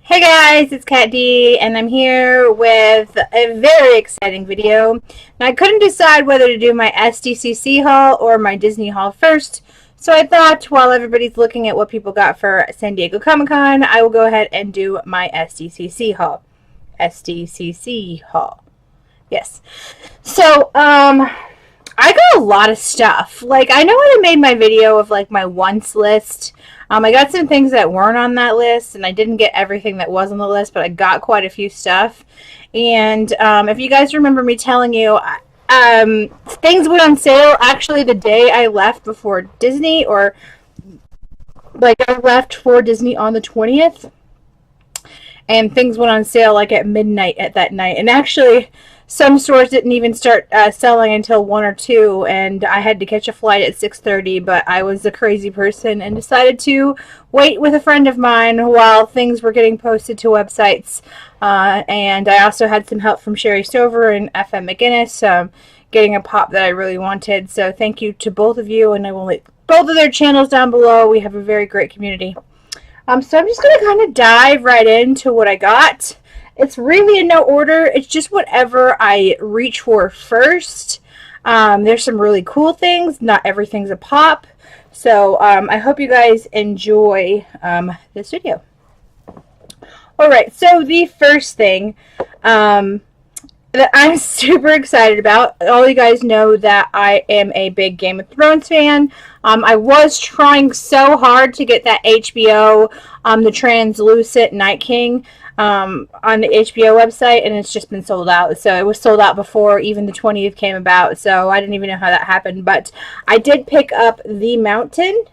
Hey guys, it's Katt Dee, and I'm here with a very exciting video. Now, I couldn't decide whether to do my SDCC haul or my Disney haul first, so I thought while everybody's looking at what people got for San Diego Comic-Con, I will go ahead and do my SDCC haul. SDCC haul. Yes. So, I got a lot of stuff. Like, I know when I made my video of, like, my wants list, I got some things that weren't on that list, and I didn't get everything that was on the list, but I got quite a few stuff. And if you guys remember me telling you, things went on sale actually the day I left before Disney, or, like, I left for Disney on the 20th, and things went on sale, like, at midnight at that night. And actually, some stores didn't even start selling until 1 or 2, and I had to catch a flight at 6:30, but I was a crazy person and decided to wait with a friend of mine while things were getting posted to websites. And I also had some help from Sherry Stover and FM McInnis, getting a pop that I really wanted. So thank you to both of you, and I will link both of their channels down below. We have a very great community. So I'm just going to kind of dive right into what I got. It's really in no order. It's just whatever I reach for first. There's some really cool things. Not everything's a pop. So I hope you guys enjoy this video. Alright, so the first thing that I'm super excited about. All you guys know that I am a big Game of Thrones fan. I was trying so hard to get that HBO, the Translucent Night King, on the HBO website, and it's just been sold out. So it was sold out before even the 20th came about, so I didn't even know how that happened. But I did pick up the Mountain,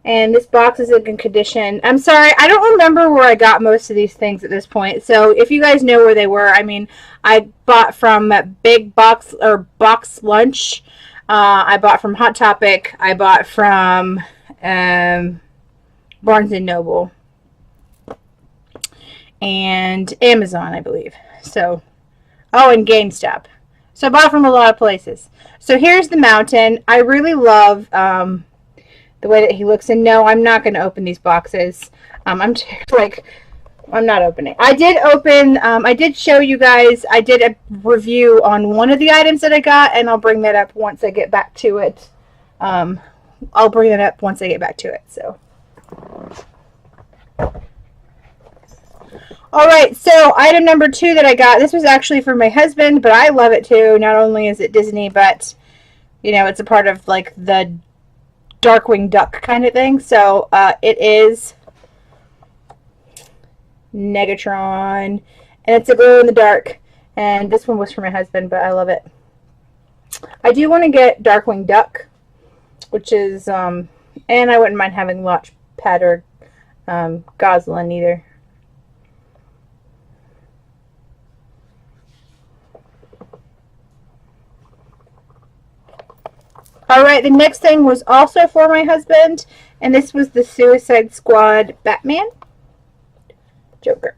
and this box is in good condition. I'm sorry, I don't remember where I got most of these things at this point, so if you guys know where they were, I mean, I bought from Big Box, or Box Lunch, I bought from Hot Topic, I bought from Barnes & Noble, and Amazon, I believe. So, oh, and GameStop. So I bought from a lot of places. So here's the Mountain. I really love the way that he looks. And no, I'm not going to open these boxes. I'm not opening. I did open, I did show you guys, I did a review on one of the items that I got, and I'll bring that up once I get back to it. I'll bring that up once I get back to it. So. Alright, so item number 2 that I got, this was actually for my husband, but I love it too. Not only is it Disney, but, you know, it's a part of, like, the Darkwing Duck kind of thing. So, it is Negatron, and it's a glow in the dark. And this one was for my husband, but I love it. I do want to get Darkwing Duck, which is, and I wouldn't mind having Launchpad or Goslin either. Alright, the next thing was also for my husband, and this was the Suicide Squad Batman Joker.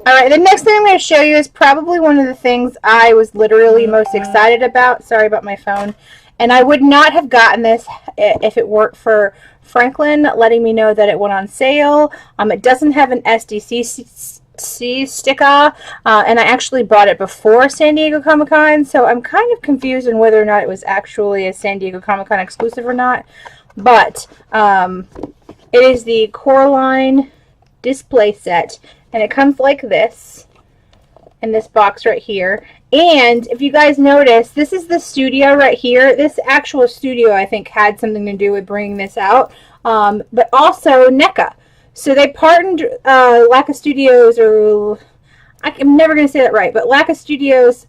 Alright, the next thing I'm going to show you is probably one of the things I was literally most excited about. Sorry about my phone. And I would not have gotten this if it weren't for Franklyn letting me know that it went on sale. It doesn't have an SDCC sticker, and I actually bought it before San Diego Comic-Con, so I'm kind of confused on whether or not it was actually a San Diego Comic-Con exclusive or not. But it is the Coraline display set, and it comes like this in this box right here. And if you guys notice, this is the studio right here. This actual studio, I think, had something to do with bringing this out, but also NECA. So they partnered, Laika Studios, or I'm never going to say that right, but Laika Studios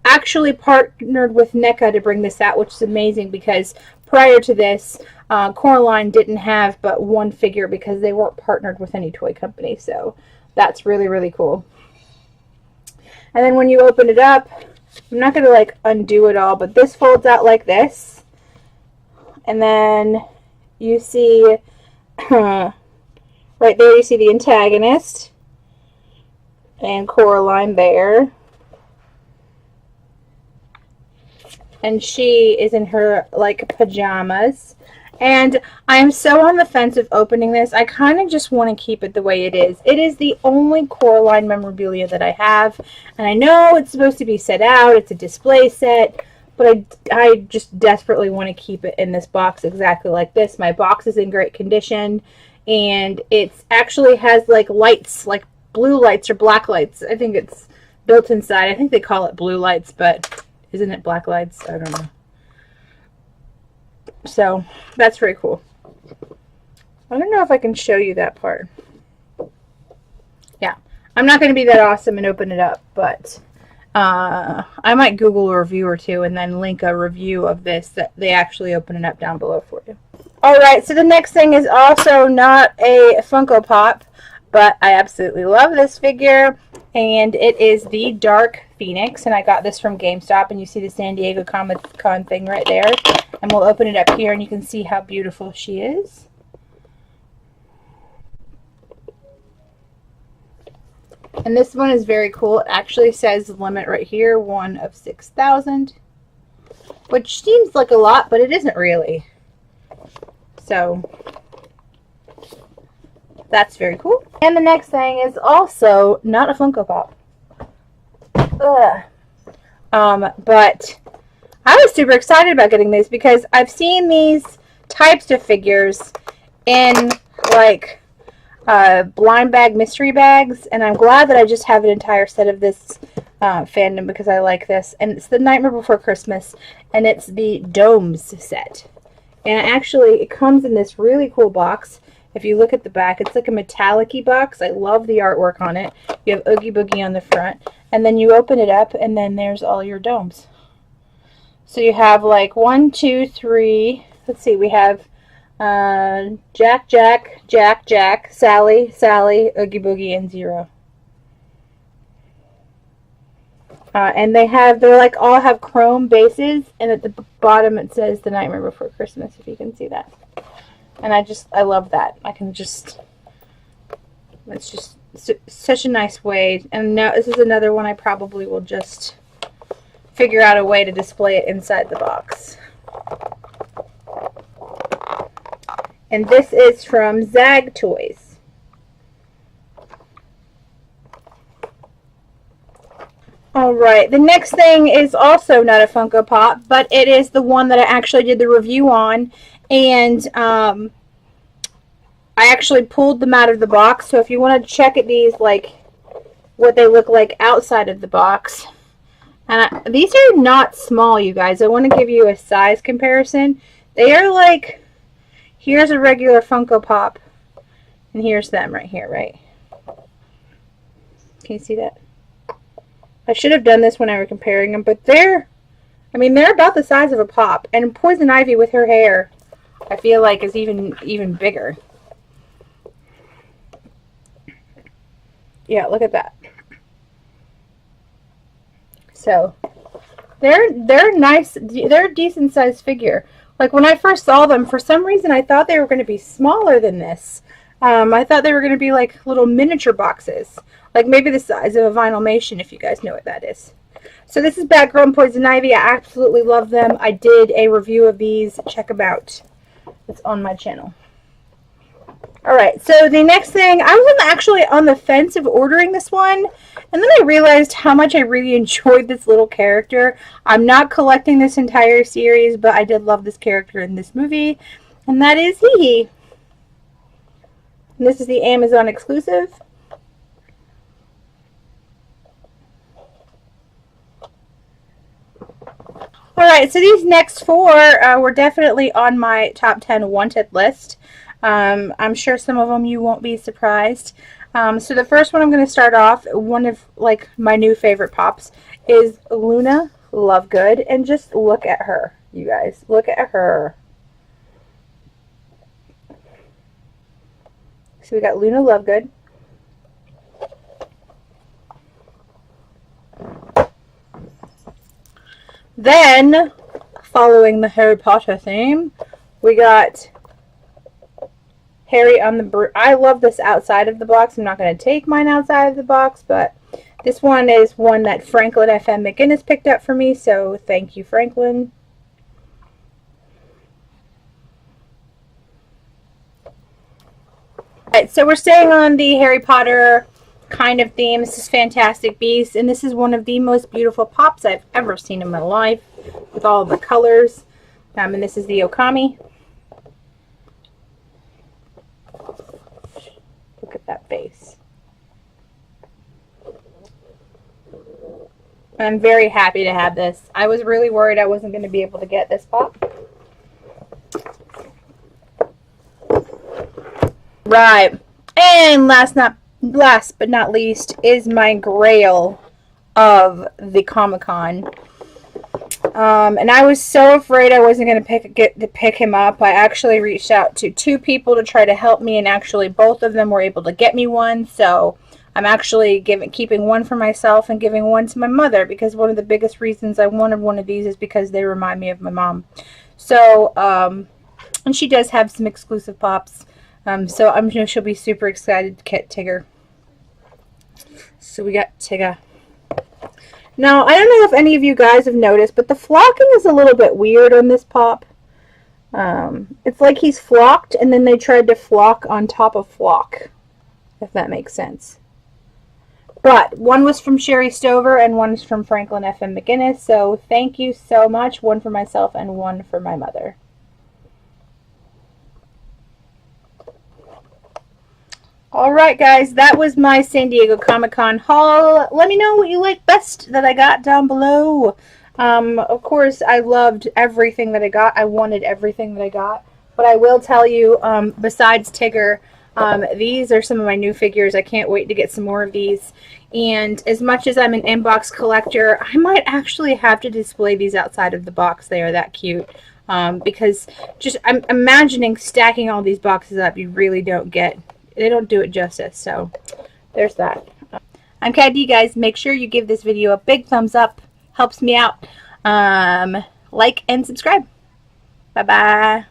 actually partnered with NECA to bring this out, which is amazing because prior to this, Coraline didn't have but one figure because they weren't partnered with any toy company. So that's really, really cool. And then when you open it up, I'm not going to like undo it all, but this folds out like this. And then you see... right there you see the antagonist and Coraline there. and she is in her like pajamas. And I am so on the fence of opening this. I kind of just want to keep it the way it is. It is the only Coraline memorabilia that I have, and I know it's supposed to be set out. It's a display set, but I just desperately want to keep it in this box exactly like this. My box is in great condition, and it actually has like lights, like blue lights or black lights. I think it's built inside. I think they call it blue lights, but isn't it black lights? I don't know. So that's very cool. I don't know if I can show you that part. Yeah, I'm not going to be that awesome and open it up, but I might Google a review or two and then link a review of this that they actually open it up down below for you. Alright, so the next thing is also not a Funko Pop, but I absolutely love this figure, and it is the Dark Phoenix, and I got this from GameStop, and you see the San Diego Comic-Con thing right there, and we'll open it up here and you can see how beautiful she is. And this one is very cool. It actually says limit right here, 1 of 6,000, which seems like a lot, but it isn't really. So that's very cool. And the next thing is also not a Funko Pop. But I was super excited about getting these because I've seen these types of figures in like blind bag mystery bags, and I'm glad that I just have an entire set of this fandom because I like this. And it's the Nightmare Before Christmas, and it's the Domes set. And actually, it comes in this really cool box. If you look at the back, it's like a metallic-y box. I love the artwork on it. You have Oogie Boogie on the front. And then you open it up, and then there's all your domes. So you have like 1, 2, 3. Let's see, we have Jack, Jack, Jack, Jack, Sally, Sally, Oogie Boogie, and Zero. And they're like all have chrome bases, and at the bottom it says The Nightmare Before Christmas, if you can see that. And I love that. It's just such a nice way. And now this is another one I probably will just figure out a way to display it inside the box. And this is from Zag Toys. Alright, the next thing is also not a Funko Pop, but it is the one that I actually did the review on, and I actually pulled them out of the box, so if you want to check at these, like, what they look like outside of the box, and these are not small, you guys. I want to give you a size comparison. They are like, here's a regular Funko Pop, and here's them right here, right? Can you see that? I should have done this when I was comparing them, but they're about the size of a pop. And Poison Ivy with her hair, I feel like, is even bigger. Yeah, look at that. So, they're nice. They're a decent sized figure. Like, when I first saw them, for some reason I thought they were going to be smaller than this. I thought they were going to be like little miniature boxes. Like maybe the size of a Vinylmation, if you guys know what that is. So this is Batgirl and Poison Ivy. I absolutely love them. I did a review of these. Check them out. It's on my channel. Alright, so the next thing, I was actually on the fence of ordering this one. And then I realized how much I really enjoyed this little character. I'm not collecting this entire series, but I did love this character in this movie. And that is Hee Hee. And this is the Amazon exclusive. Alright, so these next four were definitely on my top 10 wanted list. I'm sure some of them you won't be surprised. So the first one I'm going to start off, one of like my new favorite pops, is Luna Lovegood. And just look at her, you guys. Look at her. So we got Luna Lovegood. Then, following the Harry Potter theme, we got Harry on the I love this outside of the box. I'm not going to take mine outside of the box, but This one is one that Franklyn FM McInnis picked up for me, so thank you, Franklyn. Alright, so we're staying on the Harry Potter kind of theme. This is Fantastic Beasts, and this is one of the most beautiful pops I've ever seen in my life, with all the colors. And this is the Okami. Look at that face. I'm very happy to have this. I was really worried I wasn't going to be able to get this pop. Right. And last but not least is my grail of the Comic-Con. And I was so afraid I wasn't going to pick him up. I actually reached out to 2 people to try to help me, and actually both of them were able to get me one. So I'm actually keeping one for myself and giving one to my mother, because one of the biggest reasons I wanted one of these is because they remind me of my mom. So, and she does have some exclusive pops. So I'm sure she'll be super excited to get Tigger. So we got Tigger. Now, I don't know if any of you guys have noticed, but the flocking is a little bit weird on this pop. It's like he's flocked, and then they tried to flock on top of flock, if that makes sense. But one was from Sherry Stover, and one is from Franklyn FM McInnis, so thank you so much. One for myself and one for my mother. Alright guys, that was my San Diego Comic-Con haul. Let me know what you like best that I got down below. Of course, I loved everything that I got. I wanted everything that I got. But I will tell you, besides Tigger, these are some of my new figures. I can't wait to get some more of these. And as much as I'm an inbox collector, I might actually have to display these outside of the box. They are that cute. Because just I'm imagining stacking all these boxes up, you really don't get... They don't do it justice, so there's that. I'm Katt Dee, guys. Make sure you give this video a big thumbs up. Helps me out. Like and subscribe. Bye-bye.